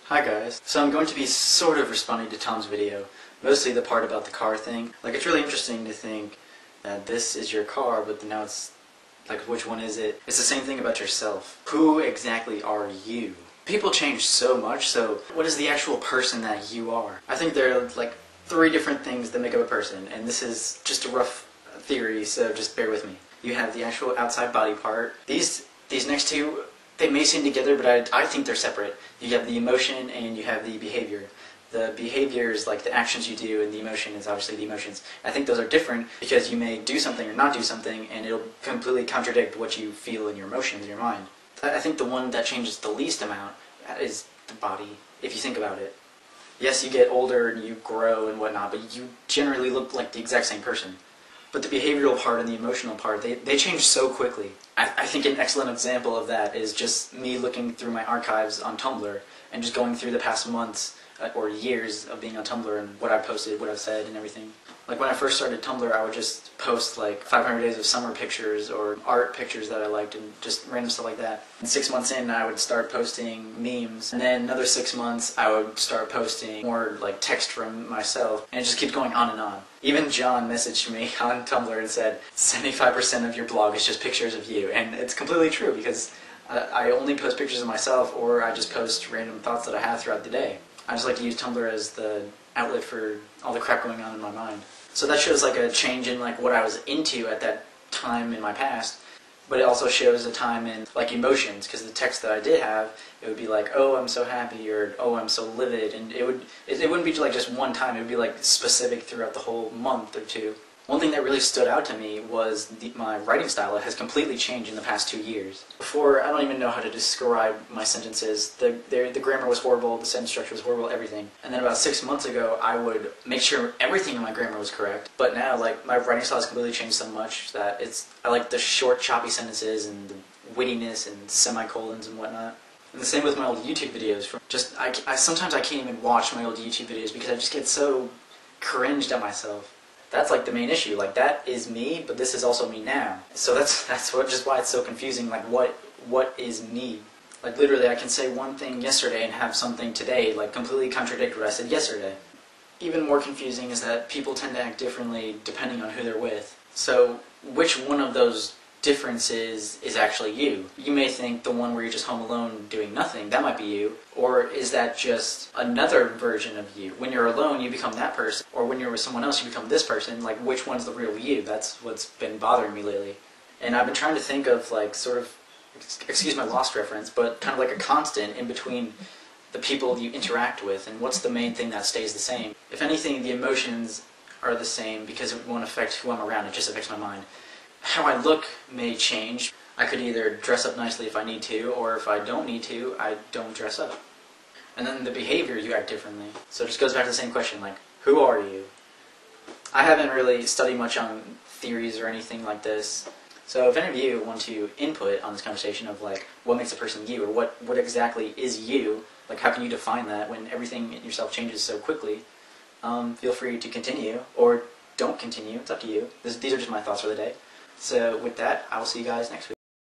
Hi guys. So I'm going to be sort of responding to Tom's video, mostly the part about the car thing. Like, it's really interesting to think that this is your car, but then now it's like, which one is it? It's the same thing about yourself. Who exactly are you? People change so much, so what is the actual person that you are? I think there are like 3 different things that make up a person, and this is just a rough theory, so just bear with me. You have the actual outside body part. These next two, they may seem together, but I think they're separate. You have the emotion and you have the behavior. The behavior is like the actions you do, and the emotion is obviously the emotions. I think those are different because you may do something or not do something, and it'll completely contradict what you feel in your emotions, in your mind. I think the one that changes the least amount is the body, if you think about it. Yes, you get older and you grow and whatnot, but you generally look like the exact same person. But the behavioral part and the emotional part, they change so quickly. I think an excellent example of that is just me looking through my archives on Tumblr and just going through the past months or years of being on Tumblr and what I posted, what I've said and everything. Like when I first started Tumblr, I would just post like 500 days of summer pictures or art pictures that I liked and just random stuff like that. And 6 months in, I would start posting memes. And then another 6 months, I would start posting more like text from myself. And it just keeps going on and on. Even John messaged me on Tumblr and said, 75% of your blog is just pictures of you. And it's completely true because I only post pictures of myself, or I just post random thoughts that I have throughout the day. I just like to use Tumblr as the outlet for all the crap going on in my mind. So that shows like a change in like what I was into at that time in my past, but it also shows a time in like emotions, because the text that I did have, it would be like, oh, I'm so happy, or oh, I'm so livid, and it wouldn't be like just one time, it would be like specific throughout the whole month or two. One thing that really stood out to me was my writing style. It has completely changed in the past 2 years. Before, I don't even know how to describe my sentences. The grammar was horrible, the sentence structure was horrible, everything. And then about 6 months ago, I would make sure everything in my grammar was correct. But now, like, my writing style has completely changed so much that I like the short, choppy sentences and the wittiness and semicolons and whatnot. And the same with my old YouTube videos. Sometimes I can't even watch my old YouTube videos because I just get so cringed at myself. That's like the main issue. Like, that is me, but this is also me now. So that's just why it's so confusing. Like, what is me? Like, literally, I can say one thing yesterday and have something today like completely contradict what I said yesterday. Even more confusing is that people tend to act differently depending on who they're with. So which one of those differences is actually you? You may think the one where you're just home alone doing nothing, that might be you. Or is that just another version of you? When you're alone, you become that person. Or when you're with someone else, you become this person. Like, which one's the real you? That's what's been bothering me lately. And I've been trying to think of, like, sort of, excuse my Lost reference, but kind of like a constant in between the people you interact with, and what's the main thing that stays the same. If anything, the emotions are the same because it won't affect who I'm around, it just affects my mind. How I look may change. I could either dress up nicely if I need to, or if I don't need to, I don't dress up. And then the behavior, you act differently. So it just goes back to the same question, like, who are you? I haven't really studied much on theories or anything like this. So if any of you want to input on this conversation of, like, what makes a person you, or what exactly is you, like, how can you define that when everything in yourself changes so quickly, feel free to continue, or don't continue, it's up to you. These are just my thoughts for the day. So with that, I will see you guys next week.